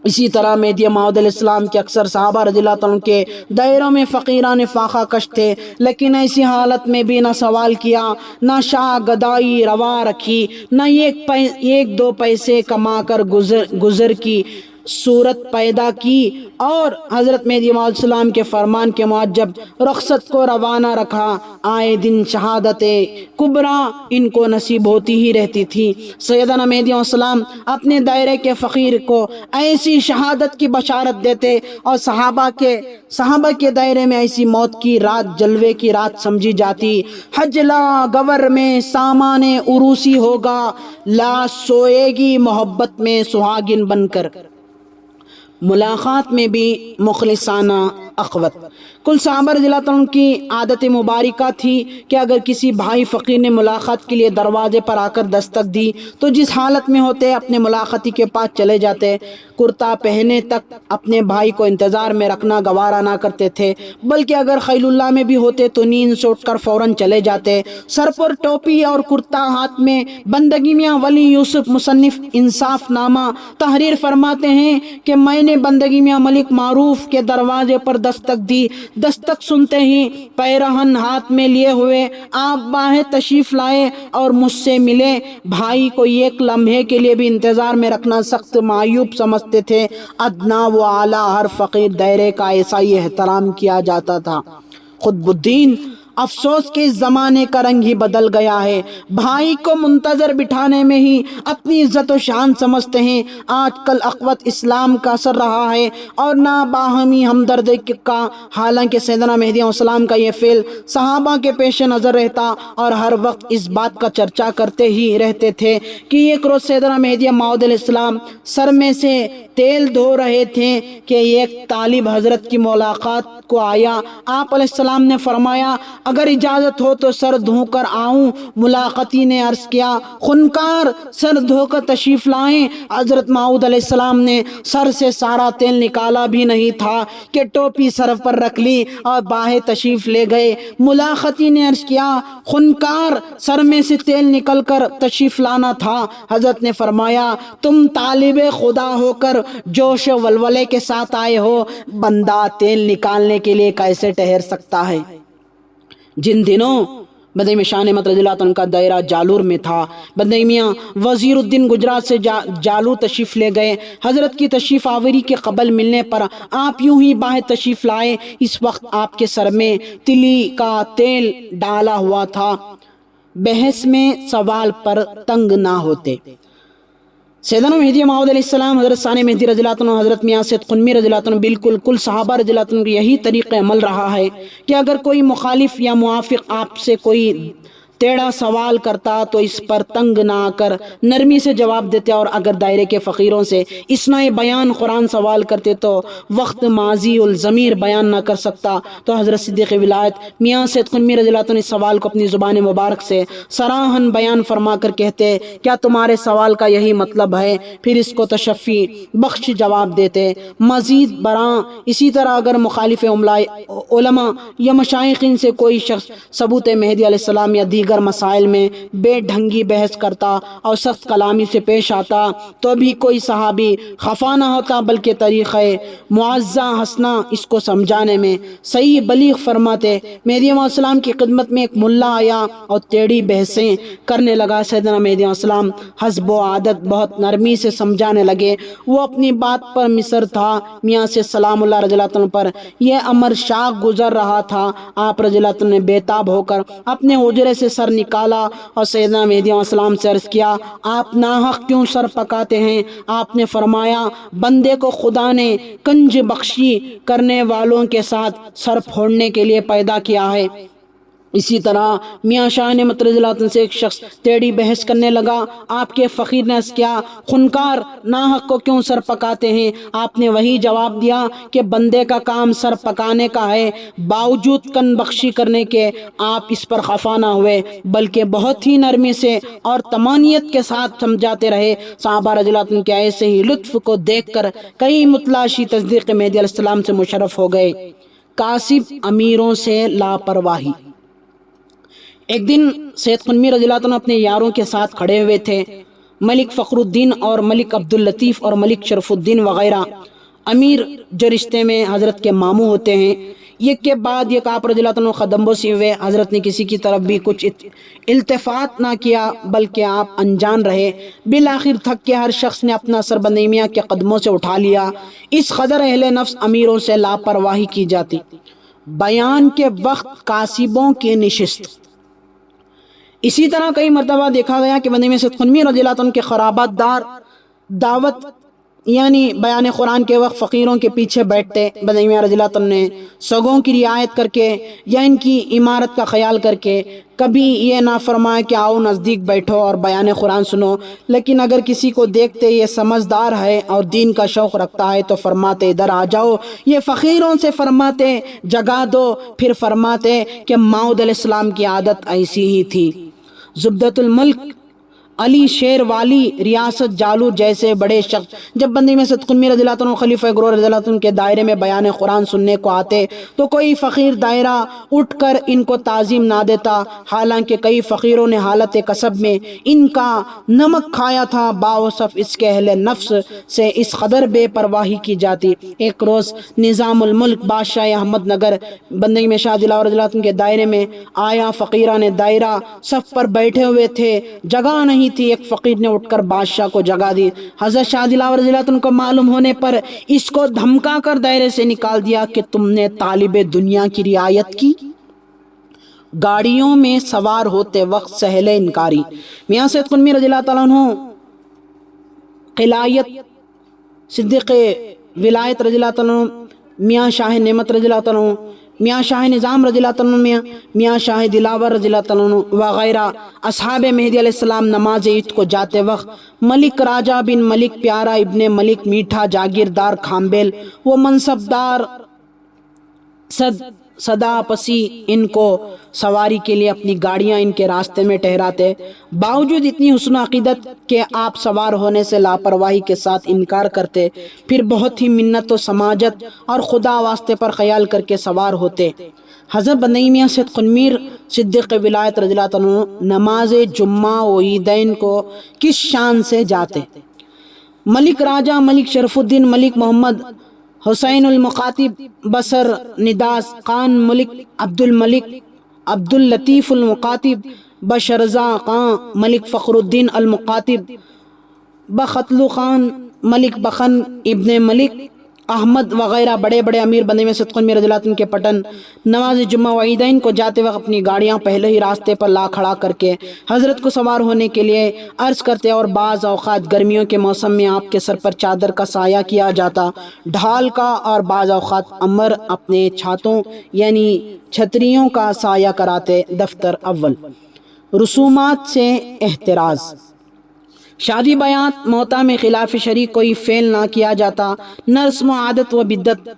اسی طرح مہدی موعود علیہ السلام کے اکثر صحابہ رضی اللہ عنہ کے دائروں میں فقیران فاقہ کش تھے، لیکن ایسی حالت میں بھی نہ سوال کیا، نہ شاہ گدائی روا رکھی، نہ ایک دو پیسے کما کر گزر کی صورت پیدا کی، اور حضرت مہدی موعود علیہ السلام کے فرمان کے معجب رخصت کو روانہ رکھا۔ آئے دن شہادت کبریٰ ان کو نصیب ہوتی ہی رہتی تھی۔ سیدنا مہدی علیہ السلام اپنے دائرے کے فقیر کو ایسی شہادت کی بشارت دیتے، اور صحابہ کے دائرے میں ایسی موت کی رات جلوے کی رات سمجھی جاتی۔ حجلا گور میں سامان عروسی ہوگا، لاش سوئے گی محبت میں سہاگن بن کر۔ ملاقات میں بھی مخلصانہ اخوت۔ کل صحابہ رضی اللہ عنہ کی عادت مبارکہ تھی کہ اگر کسی بھائی فقیر نے ملاقات کے لیے دروازے پر آ کر دستک دی تو جس حالت میں ہوتے اپنے ملاقاتی کے پاس چلے جاتے۔ کرتا پہنے تک اپنے بھائی کو انتظار میں رکھنا گوارا نہ کرتے تھے، بلکہ اگر خیل اللہ میں بھی ہوتے تو نیند سے اٹھ کر فوراً چلے جاتے۔ سر پر ٹوپی اور کرتا ہاتھ میں۔ بندگی میاں ولی یوسف مصنف انصاف نامہ تحریر فرماتے ہیں کہ میں نے بندگی میاں ملک معروف کے دروازے پر دستک دی۔ دستک سنتے ہی پیرہن ہاتھ میں لیے ہوئے آپ باہیں تشریف لائے اور مجھ سے ملے۔ بھائی کو ایک لمحے کے لیے بھی انتظار میں رکھنا سخت معیوب سمجھتے تھے۔ ادنا و اعلیٰ ہر فقیر دائرے کا ایسا ہی احترام کیا جاتا تھا۔ قطب الدین افسوس کہ اس زمانے کا رنگ ہی بدل گیا ہے۔ بھائی کو منتظر بٹھانے میں ہی اپنی عزت و شان سمجھتے ہیں۔ آج کل اخوت اسلام کا اثر رہا ہے اور نہ باہمی ہمدردی کا، حالانکہ سیدنا مہدی علیہ السلام کا یہ فعل صحابہ کے پیش نظر رہتا اور ہر وقت اس بات کا چرچا کرتے ہی رہتے تھے کہ ایک روز سیدنا مہدی موعود علیہ السلام سر میں سے تیل دھو رہے تھے کہ ایک طالب حضرت کی ملاقات کو آیا۔ آپ علیہ السلام نے فرمایا اگر اجازت ہو تو سر دھو کر آؤں۔ ملاقاتی نے عرض کیا خنکار سر دھو کر تشریف لائیں۔ حضرت موعود علیہ السلام نے سر سے سارا تیل نکالا بھی نہیں تھا کہ ٹوپی سر پر رکھ لی اور باہیں تشریف لے گئے۔ ملاقاتی نے عرض کیا خنکار سر میں سے تیل نکل کر تشریف لانا تھا۔ حضرت نے فرمایا تم طالب خدا ہو کر جوش و ولولے کے ساتھ آئے ہو، بندہ تیل نکالنے کے لیے کیسے ٹھہر سکتا ہے؟ جن دنوں بندہ میاں شاہ نعمت رضی اللہ عنہ کا دائرہ جالور میں تھا، بندہ میاں وزیر الدین گجرات سے جالور تشریف لے گئے۔ حضرت کی تشریف آوری کے قبل ملنے پر آپ یوں ہی باہر تشریف لائے۔ اس وقت آپ کے سر میں تلی کا تیل ڈالا ہوا تھا۔ بحث میں سوال پر تنگ نہ ہوتے۔ سیدنا مہدی موعود علیہ السلام، حضرت ثانی مہدی رضی اللہ عنہ، حضرت میاں سید قنوی رضی اللہ عنہ، بالکل کل صحابہ رضی اللہ عنہ یہی طریقہ عمل رہا ہے کہ اگر کوئی مخالف یا موافق آپ سے کوئی ٹیڑھا سوال کرتا تو اس پر تنگ نہ آ کر نرمی سے جواب دیتے، اور اگر دائرے کے فقیروں سے اثناء بیان قرآن سوال کرتے تو وقت ماضی الضمیر بیان نہ کر سکتا، تو حضرت صدیق ولایت میاں سید قنوی رضی اللہ عنہ اس سوال کو اپنی زبان مبارک سے صراحاً بیان فرما کر کہتے، کیا تمہارے سوال کا یہی مطلب ہے؟ پھر اس کو تشفی بخش جواب دیتے۔ مزید برآں اسی طرح اگر مخالف علماء یا مشائخین سے کوئی شخص ثبوت مہدی علیہ السلام یا دیگر مسائل میں بے ڈھنگی بحث کرتا اور سخت کلامی سے پیش آتا تو بھی کوئی صحابی خفا نہ ہوتا، بلکہ طریقہ معزہ ہنسنا اس کو سمجھانے میں صحیح بلیغ فرماتے۔ مہدی علیہ السلام کی خدمت میں ایک ملا آیا اور ٹیڑھی بحثیں کرنے لگا۔ سیدنا مہدی علیہ السلام حسب و عادت بہت نرمی سے سمجھانے لگے۔ وہ اپنی بات پر مصر تھا۔ میاں سے سلام اللہ رضی اللہ عنہ پر یہ امر شاق گزر رہا تھا۔ آپ رضی اللہ عنہ نے بےتاب ہو کر اپنے حجرے سے سر نکالا اور سیدنا مہدی علیہ السلام سے عرض کیا، آپ ناحق کیوں سر پکاتے ہیں؟ آپ نے فرمایا، بندے کو خدا نے کنج بخشی کرنے والوں کے ساتھ سر پھوڑنے کے لیے پیدا کیا ہے۔ اسی طرح میاں شاہ نعمت رضی اللہ عنہ سے ایک شخص ٹیڑھی بحث کرنے لگا۔ آپ کے فقیر نے عرض کیا، خونکار ناحق کو کیوں سر پکاتے ہیں؟ آپ نے وہی جواب دیا کہ بندے کا کام سر پکانے کا ہے۔ باوجود کن بخشی کرنے کے آپ اس پر خفا نہ ہوئے، بلکہ بہت ہی نرمی سے اور تمانیت کے ساتھ سمجھاتے رہے۔ صحابہ رضی اللہ عنہ کے ایسے ہی لطف کو دیکھ کر کئی متلاشی تصدیق مہدی علیہ السلام سے مشرف ہو گئے۔ کاسب امیروں سے لاپرواہی۔ ایک دن سید قنوی رضی اللہ عنہ اپنے یاروں کے ساتھ کھڑے ہوئے تھے۔ ملک فخر الدین اور ملک عبداللطیف اور ملک شرف الدین وغیرہ امیر جو رشتے میں حضرت کے ماموں ہوتے ہیں، ایک کے بعد ایک آپ رضی اللہ عنہ قدم بوسی ہوئے۔ حضرت نے کسی کی طرف بھی کچھ التفات نہ کیا، بلکہ آپ انجان رہے۔ بالآخر تھک کے ہر شخص نے اپنا سر بندی میاں کے قدموں سے اٹھا لیا۔ اس قدر اہل نفس امیروں سے لاپرواہی کی جاتی۔ بیان کے وقت کاسبوں کی نشست۔ اسی طرح کئی مرتبہ دیکھا گیا کہ بندی میں سید قنوی رضی اللہ عنہ کے خرابات دار دعوت یعنی بیان قرآن کے وقت فقیروں کے پیچھے بیٹھتے۔ بندی میں رضی اللہ عنہ نے سگوں کی رعایت کر کے یا ان کی عمارت کا خیال کر کے کبھی یہ نہ فرمایا کہ آؤ نزدیک بیٹھو اور بیان قرآن سنو، لیکن اگر کسی کو دیکھتے یہ سمجھدار ہے اور دین کا شوق رکھتا ہے تو فرماتے ادھر آ جاؤ۔ یہ فقیروں سے فرماتے جگا دو، پھر فرماتے کہ ماؤد علیہ السلام کی عادت ایسی ہی تھی۔ زبدۃ الملک علی شیر والی ریاست جالور جیسے بڑے شخص جب بندی میں سید قنوی رضی اللہ عنہ خلیفہ گرو رضی اللہ عنہ کے دائرے میں بیان قرآن سننے کو آتے تو کوئی فقیر دائرہ اٹھ کر ان کو تعظیم نہ دیتا، حالانکہ کئی فقیروں نے حالت کسب میں ان کا نمک کھایا تھا۔ باوصف اس کے اہل نفس سے اس قدر بے پرواہی کی جاتی۔ ایک روز نظام الملک بادشاہ احمد نگر بندی میں شاہ دلاور رضی اللہ عنہ کے دائرے میں آیا۔ فقیران دائرہ صف پر بیٹھے ہوئے تھے، جگہ نہیں تھی۔ ایک فقیر نے اٹھ کر بادشاہ کو جگہ دی۔ حضرت شاہ دلاور رضی اللہ عنہ کو معلوم ہونے پر اس کو دھمکا کر دائرے سے نکال دیا کہ تم نے طالب دنیا کی رعایت کی۔ گاڑیوں میں سوار ہوتے وقت سہل انکاری۔ میاں سید قنوی رضی اللہ عنہ قلایت صدیق ولایت رضی اللہ عنہ، میاں شاہ نعمت رضی اللہ عنہ، میاں شاہ نظام رضی اللہ عنہ، میاں شاہ دلاور رضی اللہ عنہ وغیرہ اصحاب مہدی علیہ السلام نماز عید کو جاتے وقت ملک راجہ بن ملک پیارا ابن ملک میٹھا جاگیردار کھامبیل وہ منصبدار صدا پسی ان کو سواری کے لیے اپنی گاڑیاں ان کے راستے میں ٹھہراتے۔ باوجود اتنی حسن عقیدت کہ آپ سوار ہونے سے لاپرواہی کے ساتھ انکار کرتے، پھر بہت ہی منت و سماجت اور خدا واسطے پر خیال کر کے سوار ہوتے۔ حضرت بندی میاں سید قنوی صدیق ولایت رضی اللہ عنہ نماز جمعہ و عیدین کو کس شان سے جاتے؟ ملک راجہ ملک شرف الدین ملک محمد حسین المقاتب بصر نداس خان ملک عبد الملک عبد اللطیف المقاتب بشرزا خان ملک فخر الدین المقاتب بختلو خان ملک بخن ابن ملک احمد وغیرہ بڑے بڑے امیر بندی میں سید قنوی رضی اللہ عنہ کے پٹن نماز جمعہ و عیدین کو جاتے وقت اپنی گاڑیاں پہلے ہی راستے پر لا کھڑا کر کے حضرت کو سوار ہونے کے لیے عرض کرتے، اور بعض اوقات گرمیوں کے موسم میں آپ کے سر پر چادر کا سایہ کیا جاتا، ڈھال کا، اور بعض اوقات عمر اپنے چھاتوں یعنی چھتریوں کا سایہ کراتے۔ دفتر اول رسومات سے احتراز۔ شادی بیات موتا میں خلاف شرع کوئی فعل نہ کیا جاتا، نہ رسم و عادت و بدت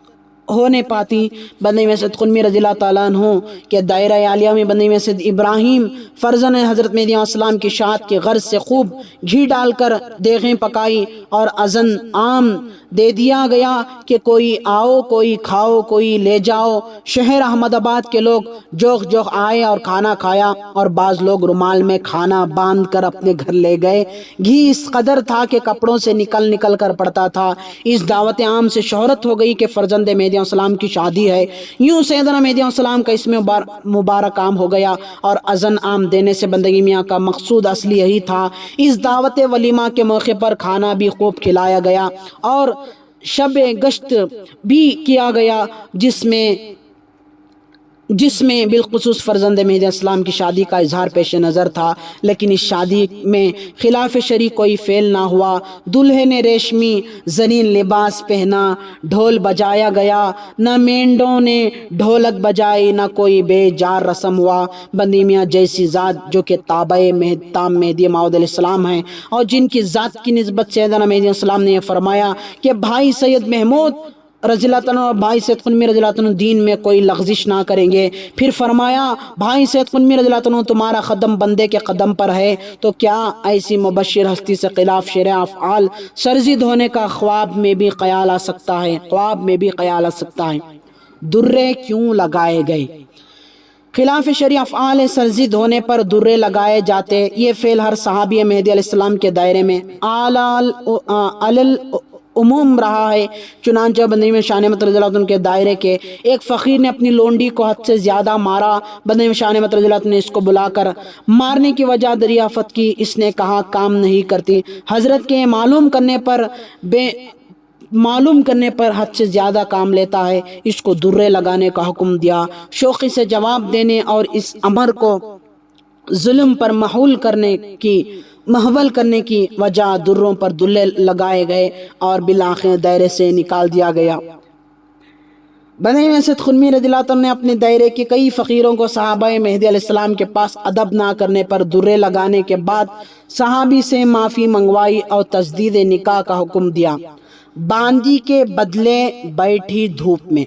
ہونے پاتی۔ بندہ مسعود قنوی رضی اللہ تعالیٰ عنہ کے دائرہ عالیہ میں بندہ مسعود ابراہیم فرزند حضرت مہدی علیہ السلام کی شاعت کی غرض سے خوب گھی ڈال کر دیگیں پکائی اور اذن عام دے دیا گیا کہ کوئی آؤ، کوئی کھاؤ، کوئی لے جاؤ۔ شہر احمد آباد کے لوگ جوخ جوخ آئے اور کھانا کھایا، اور بعض لوگ رومال میں کھانا باندھ کر اپنے گھر لے گئے۔ گھی اس قدر تھا کہ کپڑوں سے نکل نکل کر پڑتا تھا۔ اس دعوت عام سے شہرت ہو گئی کہ فرزند مہدی علیہ السلام کی شادی ہے۔ یوں سیدنا مہدی علیہ السلام کا اسم مبارک عام ہو گیا، اور اذن عام دینے سے بندگی میاں کا مقصود اصلی یہی تھا۔ اس دعوت ولیمہ کے موقع پر کھانا بھی خوب کھلایا گیا اور شب گشت بھی کیا گیا، جس میں بالخصوص فرزند مہدی علیہ السلام کی شادی کا اظہار پیش نظر تھا۔ لیکن اس شادی میں خلاف شرع کوئی فعل نہ ہوا۔ دلہے نے ریشمی زرین لباس پہنا، ڈھول بجایا گیا، نہ مینڈوں نے ڈھولک بجائی، نہ کوئی بے جار رسم ہوا۔ بندی میاں جیسی ذات جو کہ تابع مہدی موعود علیہ السلام ہیں، اور جن کی ذات کی نسبت سیدنا مہدی علیہ السلام نے یہ فرمایا کہ بھائی سید محمود رضی اللہ عنہ اور بھائی سید قنوی رضی اللہ عنہ دین میں کوئی لغزش نہ کریں گے۔ پھر فرمایا بھائی سید قنوی رضی اللہ عنہ تمہارا قدم بندے کے قدم پر ہے، تو کیا ایسی مبشر ہستی سے خلاف شرع افعال سرزد ہونے کا خواب میں بھی خیال آ سکتا ہے؟ درے کیوں لگائے گئے؟ خلاف شرع افعال سرزد ہونے پر درے لگائے جاتے، یہ فعل ہر صحابی مہدی علیہ السلام کے دائرے میں عموم رہا ہے۔ چنانچہ بندی میں شان احمد رضی اللہ عنہ کے دائرے کے ایک فقیر نے اپنی لونڈی کو حد سے زیادہ مارا۔ بندی میں شان احمد رضی اللہ عنہ نے اس کو بلا کر مارنے کی وجہ دریافت کی۔ اس نے کہا کام نہیں کرتی۔ حضرت کے معلوم کرنے پر حد سے زیادہ کام لیتا ہے، اس کو درے لگانے کا حکم دیا۔ شوقی سے جواب دینے اور اس امر کو ظلم پر محول کرنے کی وجہ دروں پر دلے لگائے گئے اور بالآخر دائرے سے نکال دیا گیا۔ بندہ مسعود قنوی رضی اللہ عنہ نے اپنے دائرے کے کئی فقیروں کو صحابہ مہدی علیہ السلام کے پاس ادب نہ کرنے پر درے لگانے کے بعد صحابی سے معافی منگوائی اور تجدید نکاح کا حکم دیا۔ باندی کے بدلے بیٹھی دھوپ میں۔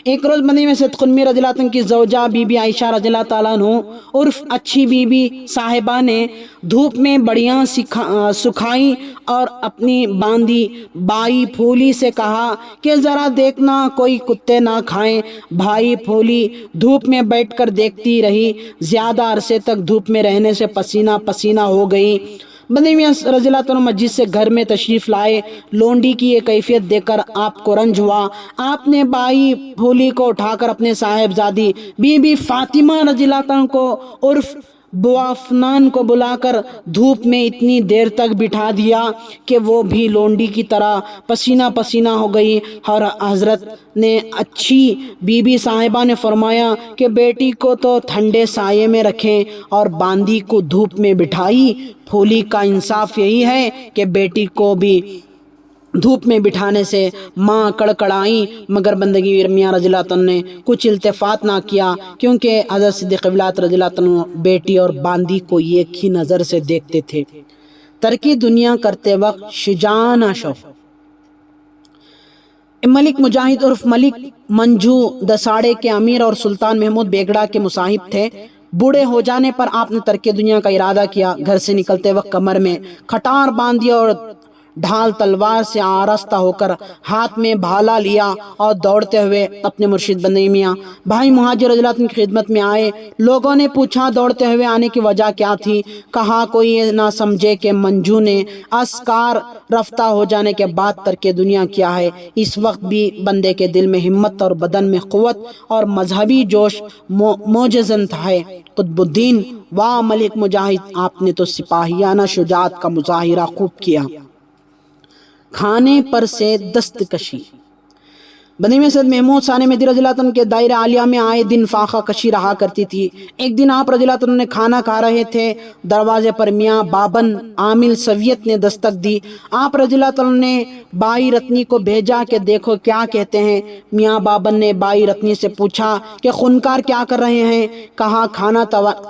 ایک روز بندی مسعود قنوی رضی اللہ عنہ کی زوجہ بی بی عائشہ رضی اللہ تعالیٰ عنہ عرف اچھی بی بی صاحبہ نے دھوپ میں بڑیاں سکھائی اور اپنی باندی بائی پھولی سے کہا کہ ذرا دیکھنا کوئی کتے نہ کھائیں۔ بھائی پھولی دھوپ میں بیٹھ کر دیکھتی رہی۔ زیادہ عرصے تک دھوپ میں رہنے سے پسینہ پسینہ ہو گئی۔ بندی میاں رضی اللہ عنہ مسجد سے گھر میں تشریف لائے۔ لونڈی کی یہ کیفیت دیکھ کر آپ کو رنج ہوا۔ آپ نے بائی پھولی کو اٹھا کر اپنے صاحبزادی بی بی فاطمہ رضی اللہ عنہ کو عرف بوافنان کو بلا کر دھوپ میں اتنی دیر تک بٹھا دیا کہ وہ بھی لونڈی کی طرح پسینہ پسینہ ہو گئی، اور حضرت نے اچھی بی بی صاحبہ نے فرمایا کہ بیٹی کو تو ٹھنڈے سائے میں رکھیں اور باندی کو دھوپ میں بٹھائی۔ پھولی کا انصاف یہی ہے کہ بیٹی کو بھی دھوپ میں بٹھانے سے ماں کڑکڑائی، مگر بندگی میاں رضی اللہ عنہ نے کچھ التفات نہ کیا، کیونکہ حضرت صدیق ولایت رضی اللہ عنہ بیٹی اور باندی کو ایک ہی نظر سے دیکھتے تھے۔ ترکی دنیا کرتے وقت شجاعانہ شوق۔ ملک مجاہد عرف ملک منجو دساڑے کے امیر اور سلطان محمود بیگڑا کے مصاحب تھے۔ بوڑھے ہو جانے پر آپ نے ترک دنیا کا ارادہ کیا۔ گھر سے نکلتے وقت کمر میں کھٹار باندھ دیا اور ڈھال تلوار سے آراستہ ہو کر ہاتھ میں بھالا لیا اور دوڑتے ہوئے اپنے مرشد بندگی میاں بھائی مہاجر رضی اللہ عنہ کی خدمت میں آئے۔ لوگوں نے پوچھا دوڑتے ہوئے آنے کی وجہ کیا تھی؟ کہا کوئی یہ نہ سمجھے کہ منجو نے اسکار رفتہ ہو جانے کے بعد ترک دنیا کیا ہے۔ اس وقت بھی بندے کے دل میں ہمت اور بدن میں قوت اور مذہبی جوش موجزن ہے۔ قطب الدین واہ ملک مجاہد، آپ نے تو سپاہیانہ شجاعت کا مظاہرہ خوب کیا۔ کھانے پر سے دستکشی۔ بنی میں سید محمود ثانی مہدی رضی اللہ عنہ کے دائرہ عالیہ میں آئے دن فاقہ کشی رہا کرتی تھی۔ ایک دن آپ رضی اللہ عنہ نے کھانا کھا رہے تھے، دروازے پر میاں بابن عامل سویت نے دستک دی۔ آپ رضی اللہ عنہ نے بائی رتنی کو بھیجا کہ دیکھو کیا کہتے ہیں۔ میاں بابن نے بائی رتنی سے پوچھا کہ خونکار کیا کر رہے ہیں؟ کہا کھانا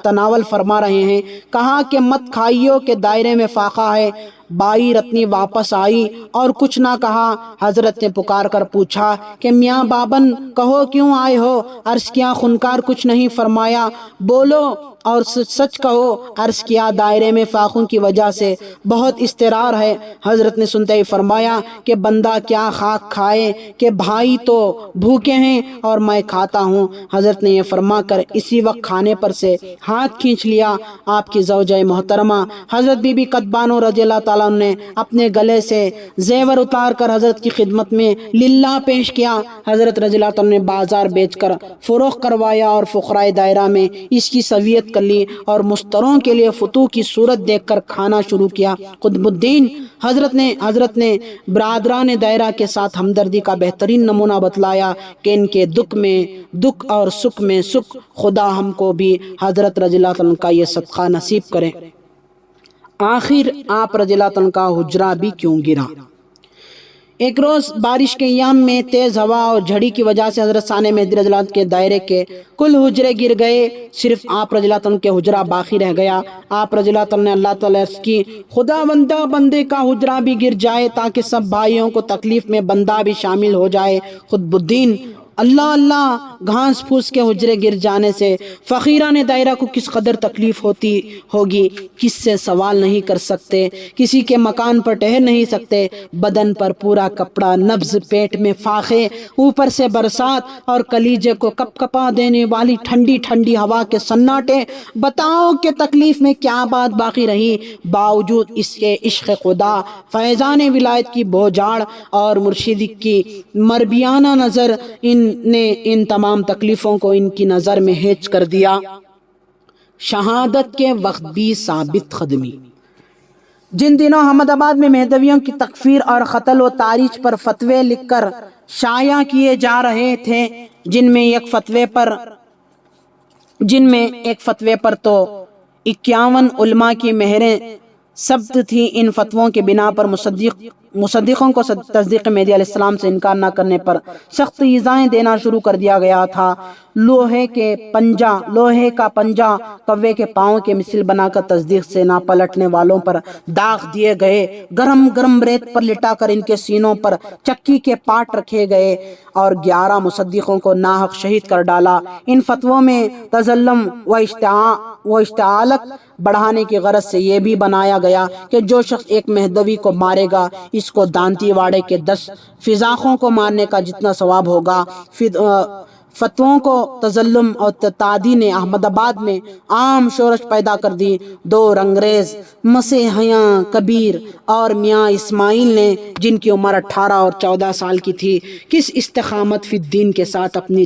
تناول فرما رہے ہیں۔ کہا کہ مت کھائیو کہ دائرے میں فاقہ ہے۔ بائی رتنی واپس آئی اور کچھ نہ کہا۔ حضرت نے پکار کر پوچھا کہ میاں بابن کہو کیوں آئے ہو؟ عرض کیا خونکار کچھ نہیں فرمایا، بولو اور سچ کہو۔ عرض کیا دائرے میں فاقوں کی وجہ سے بہت اضطرار ہے۔ حضرت نے سنتے ہی فرمایا کہ بندہ کیا خاک کھائے کہ بھائی تو بھوکے ہیں اور میں کھاتا ہوں۔ حضرت نے یہ فرما کر اسی وقت کھانے پر سے ہاتھ کھینچ لیا۔ آپ کی زوجہ محترمہ حضرت بی بی قطبانو رضی اللہ تعالیٰ عنہ نے اپنے گلے سے زیور اتار کر حضرت کی خدمت میں للہ پیش کیا۔ حضرت رضی اللہ تعالیٰ نے بازار بیچ کر فروخت کروایا اور فقراء دائرہ میں اس کی سویت کر لی اور مستروں کے لیے فتوح کی صورت دیکھ کر کھانا شروع کیا۔ قطب الدین حضرت نے برادران دائرہ کے ساتھ ہمدردی کا بہترین نمونہ بتلایا کہ ان کے دکھ میں دکھ اور سکھ میں سکھ۔ خدا ہم کو بھی حضرت رضی اللہ عنہ کا یہ صدقہ نصیب کرے۔ آخر آپ رضی اللہ عنہ کا حجرہ بھی کیوں گرا؟ ایک روز بارش کے ایام میں تیز ہوا اور جھڑی کی وجہ سے حضرت ثانی مہدی رضی اللہ عنہ کے دائرے کے کل حجرے گر گئے، صرف آپ رضی اللہ عنہ کے حجرہ باقی رہ گیا۔ آپ رضی اللہ عنہ نے اللہ تعالیٰ کی خدا بندے کا حجرہ بھی گر جائے تاکہ سب بھائیوں کو تکلیف میں بندہ بھی شامل ہو جائے۔ قطب الدین اللہ گھاس پھوس کے حجرے گر جانے سے فقیران دائرہ کو کس قدر تکلیف ہوتی ہوگی، کس سے سوال نہیں کر سکتے، کسی کے مکان پر ٹہر نہیں سکتے، بدن پر پورا کپڑا، نبض پیٹ میں فاقے، اوپر سے برسات اور کلیجے کو کپ کپا دینے والی ٹھنڈی ٹھنڈی ہوا کے سناٹے۔ بتاؤ کہ تکلیف میں کیا بات باقی رہی؟ باوجود اس کے عشق خدا، فیضان ولایت کی بوجھاڑ اور مرشد کی مربیانہ نظر نے ان تمام تکلیفوں کو ان کی نظر میں ہیج کر دیا۔ شہادت کے وقت بھی ثابت قدمی۔ جن دنوں احمد آباد میں مہدویوں کی تکفیر اور قتل و تاریخ پر فتوے لکھ کر شائع کیے جا رہے تھے، جن میں ایک فتوے پر تو 51 علماء کی مہریں ثبت تھی۔ ان فتووں کے بنا پر مصدقوں کو تصدیق مہدی علیہ السلام سے انکار نہ کرنے پر سخت ایذائیں دینا شروع کر دیا گیا تھا۔ لوہے کا پنجہ کوے کے پاؤں کے مثل بنا کر تصدیق سے نہ پلٹنے والوں پر داغ دیے گئے، گرم ریت پر لٹا کر ان کے سینوں پر چکی کے پاٹ رکھے گئے اور 11 مصدقوں کو ناحق شہید کر ڈالا۔ ان فتووں میں تظلم و اشتعالت بڑھانے کی غرض سے یہ بھی بنایا گیا کہ جو شخص ایک مہدوی کو مارے گا اس کو دانتی واڑے کے 10 فضاخوں کو مارنے کا جتنا ثواب ہوگا۔ فتووں کو تظلم اور تعدی نے احمد آباد میں عام شورش پیدا کر دی۔ 2 رنگریز مسیحیاں کبیر اور میاں اسماعیل نے، جن کی عمر 18 اور 14 سال کی تھی، کس استقامت فی الدین کے ساتھ اپنی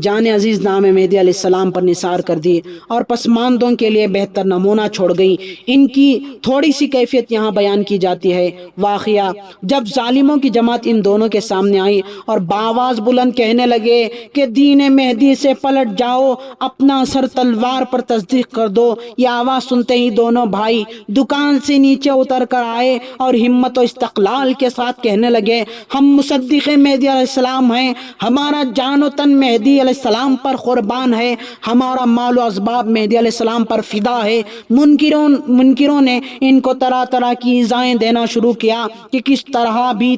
جان عزیز نام مہدی علیہ السلام پر نثار کر دی اور پسماندوں کے لیے بہتر نمونہ چھوڑ گئی۔ ان کی تھوڑی سی کیفیت یہاں بیان کی جاتی ہے۔ واقعہ: جب ظالموں کی جماعت ان دونوں کے سامنے آئی اور بآواز بلند کہنے لگے کہ دین مہدی سے پلٹ جاؤ، اپنا سر تلوار پر تصدیق کر دو، یہ آواز سنتے ہی دونوں بھائی دکان سے نیچے اتر کر آئے اور ہمت و استقلال کے ساتھ کہنے لگے، ہم مصدق مہدی علیہ السلام ہیں، ہمارا جان و تن مہدی علیہ السلام پر قربان ہے، ہمارا مال و اسباب مہدی علیہ السلام پر فدا ہے۔ منکروں نے ان کو طرح طرح کی ایذائیں دینا شروع کیا کہ کس طرح بھی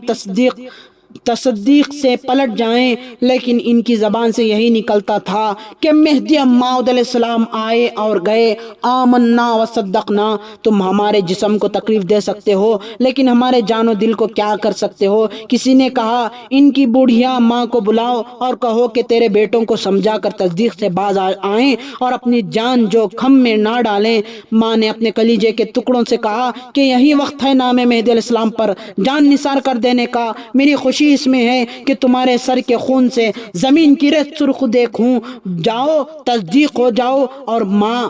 تصدیق سے پلٹ جائیں، لیکن ان کی زبان سے یہی نکلتا تھا کہ مہدی موعود علیہ السلام آئے اور گئے، آمنا و صدقنا۔ تم ہمارے جسم کو تکلیف دے سکتے ہو لیکن ہمارے جان و دل کو کیا کر سکتے ہو؟ کسی نے کہا، ان کی بوڑھیا ماں کو بلاؤ اور کہو کہ تیرے بیٹوں کو سمجھا کر تصدیق سے باز آئیں اور اپنی جان جو خم میں نہ ڈالیں۔ ماں نے اپنے کلیجے کے ٹکڑوں سے کہا کہ یہی وقت ہے نام مہدی علیہ السلام پر جان نثار کر دینے کا۔ میری خوشی اس میں ہے کہ تمہارے سر کے خون سے زمین کی ریت سرخ دیکھوں، جاؤ تصدیق ہو جاؤ۔ اور ماں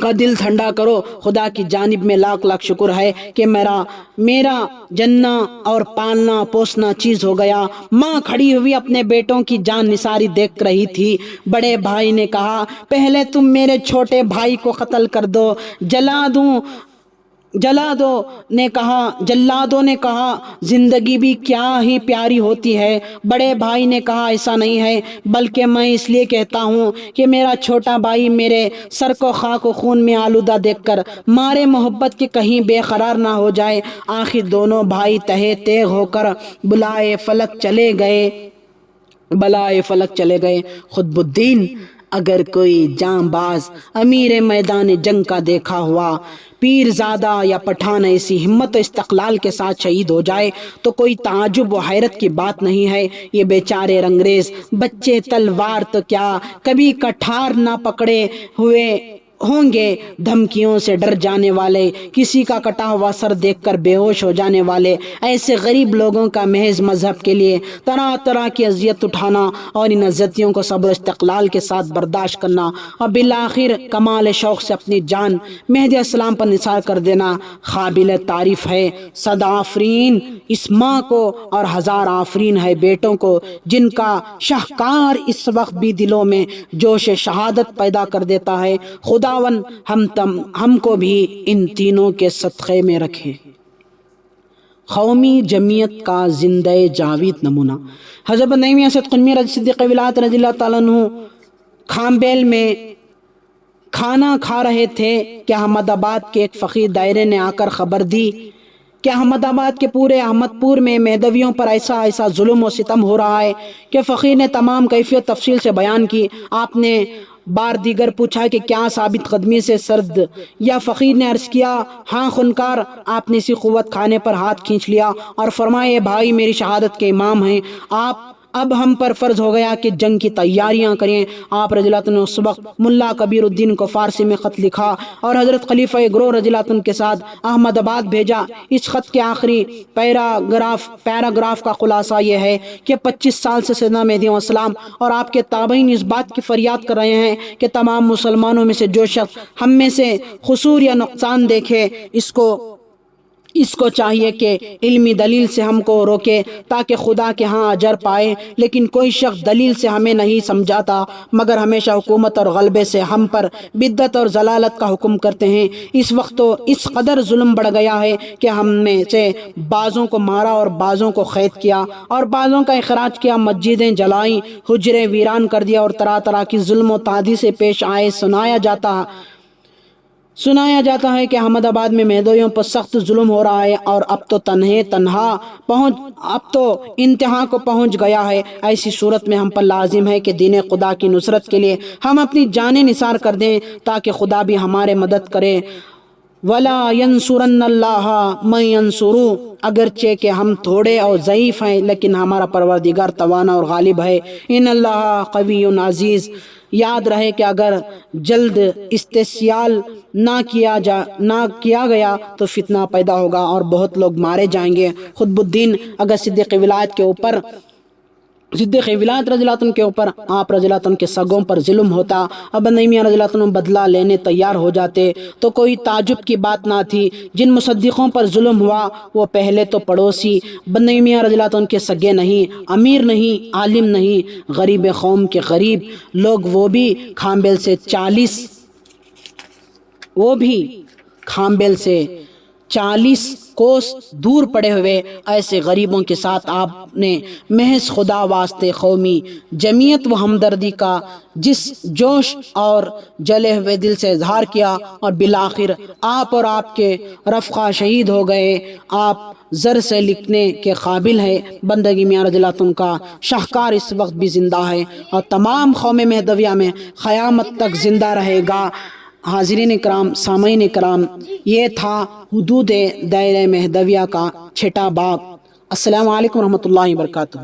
کا دل ٹھنڈا کرو۔ خدا کی جانب میں لاکھ لاکھ شکر ہے کہ میرا جننا اور پالنا پوسنا چیز ہو گیا۔ ماں کھڑی ہوئی اپنے بیٹوں کی جان نثاری دیکھ رہی تھی۔ بڑے بھائی نے کہا پہلے تم میرے چھوٹے بھائی کو قتل کر دو۔ جلادوں نے کہا زندگی بھی کیا ہی پیاری ہوتی ہے۔ بڑے بھائی نے کہا ایسا نہیں ہے، بلکہ میں اس لیے کہتا ہوں کہ میرا چھوٹا بھائی میرے سر کو خاک و خون میں آلودہ دیکھ کر مارے محبت کے کہیں بے قرار نہ ہو جائے۔ آخر دونوں بھائی تہے تیغ ہو کر بلائے فلک چلے گئے۔ قطب الدین اگر کوئی جاں باز امیر میدان جنگ کا دیکھا ہوا پیرزادہ یا پٹھان ایسی ہمت و استقلال کے ساتھ شہید ہو جائے تو کوئی تعجب و حیرت کی بات نہیں ہے۔ یہ بیچارے رنگریز بچے تلوار تو کیا کبھی کٹھار نہ پکڑے ہوئے ہوں گے، دھمکیوں سے ڈر جانے والے، کسی کا کٹا ہوا سر دیکھ کر بے ہوش ہو جانے والے، ایسے غریب لوگوں کا محض مذہب کے لیے طرح طرح کی اذیت اٹھانا اور ان اذیتوں کو صبر و استقلال کے ساتھ برداشت کرنا اور بالآخر کمال شوق سے اپنی جان مہدی السلام پر نثار کر دینا قابل تعریف ہے۔ 100 آفرین اس ماں کو اور 1000 آفرین ہے بیٹوں کو جن کا شاہکار اس وقت بھی دلوں میں جوش شہادت پیدا کر دیتا ہے۔ خداون ہم کو بھی ان تینوں کے صدقے میں رکھے۔ قومی جمعیت کا زندہ جاوید نمونہ حضرت نعیمیہ سید قطب صدیق ولایت رضی اللہ تعالیٰ عنہ کھامبیل میں کھانا کھا رہے تھے کہ احمد آباد کے ایک فقیر دائرے نے آ کر خبر دی کہ احمد آباد کے پورے احمد پور میں مہدویوں پر ایسا ظلم و ستم ہو رہا ہے کہ فقیر نے تمام کیفیت تفصیل سے بیان کی۔ آپ نے بار دیگر پوچھا کہ کیا ثابت قدمی سے سرد یا فقیر نے عرض کیا ہاں خونکار۔ آپ نے اسی قوت کھانے پر ہاتھ کھینچ لیا اور فرمایا بھائی میری شہادت کے امام ہیں، اب ہم پر فرض ہو گیا کہ جنگ کی تیاریاں کریں۔ آپ رضی اللہ عنہ نے اس وقت ملا کبیر الدین کو فارسی میں خط لکھا اور حضرت خلیفہ گروہ رضی اللہ عنہ کے ساتھ احمد آباد بھیجا۔ اس خط کے آخری پیراگراف کا خلاصہ یہ ہے کہ 25 سال سے سیدنا مہدی علیہ السلام اور آپ کے تابعین اس بات کی فریاد کر رہے ہیں کہ تمام مسلمانوں میں سے جو شخص ہم میں سے قصور یا نقصان دیکھے اس کو چاہیے کہ علمی دلیل سے ہم کو روکے تاکہ خدا کے ہاں اجر پائے، لیکن کوئی شخص دلیل سے ہمیں نہیں سمجھاتا مگر ہمیشہ حکومت اور غلبے سے ہم پر بدعت اور ضلالت کا حکم کرتے ہیں۔ اس وقت تو اس قدر ظلم بڑھ گیا ہے کہ ہم میں سے بعضوں کو مارا اور بعضوں کو قید کیا اور بعضوں کا اخراج کیا، مسجدیں جلائیں، حجرے ویران کر دیا اور طرح طرح کی ظلم و تعدی سے پیش آئے۔ سنایا جاتا ہے کہ احمد آباد میں مہدویوں پر سخت ظلم ہو رہا ہے اور اب تو انتہا کو پہنچ گیا ہے۔ ایسی صورت میں ہم پر لازم ہے کہ دین خدا کی نصرت کے لیے ہم اپنی جانیں نثار کر دیں تاکہ خدا بھی ہمارے مدد کرے۔ وَلَا يَنْصُرَنَّ اللَّهَ مَن يَنْصُرُهُ، اگرچہ کہ ہم تھوڑے اور ضعیف ہیں لیکن ہمارا پروردگار توانا اور غالب ہے۔ ان اللہ قوی عزیز، یاد رہے کہ اگر جلد استحصال نہ کیا گیا تو فتنہ پیدا ہوگا اور بہت لوگ مارے جائیں گے۔ قطب الدین اگر صدیق ولایت رضی اللہ عنہ کے اوپر آپ رضی اللہ عنہ کے سگوں پر ظلم ہوتا، اب نعیمیہ رضی اللہ عنہ بدلہ لینے تیار ہو جاتے تو کوئی تعجب کی بات نہ تھی۔ جن مصدقوں پر ظلم ہوا وہ پہلے تو پڑوسی نعیمیہ رضی اللہ عنہ کے سگے نہیں، امیر نہیں، عالم نہیں، غریب قوم کے غریب لوگ، وہ بھی کھامبیل سے 40 کوس دور پڑے ہوئے ایسے غریبوں کے ساتھ آپ نے محض خدا واسطے قومی جمعیت و ہمدردی کا جس جوش اور جلے ہوئے دل سے اظہار کیا اور بالآخر آپ اور آپ کے رفقا شہید ہو گئے۔ آپ زر سے لکھنے کے قابل ہے۔ بندگی میاں رضی اللہ عنہ کا شاہکار اس وقت بھی زندہ ہے اور تمام قوم مہدویہ میں قیامت تک زندہ رہے گا۔ حاضرین اکرام، سامعین اکرام، یہ تھا حدود دائرہ مہدویہ کا چھٹا باب۔ السلام علیکم ورحمۃ اللہ وبرکاتہ۔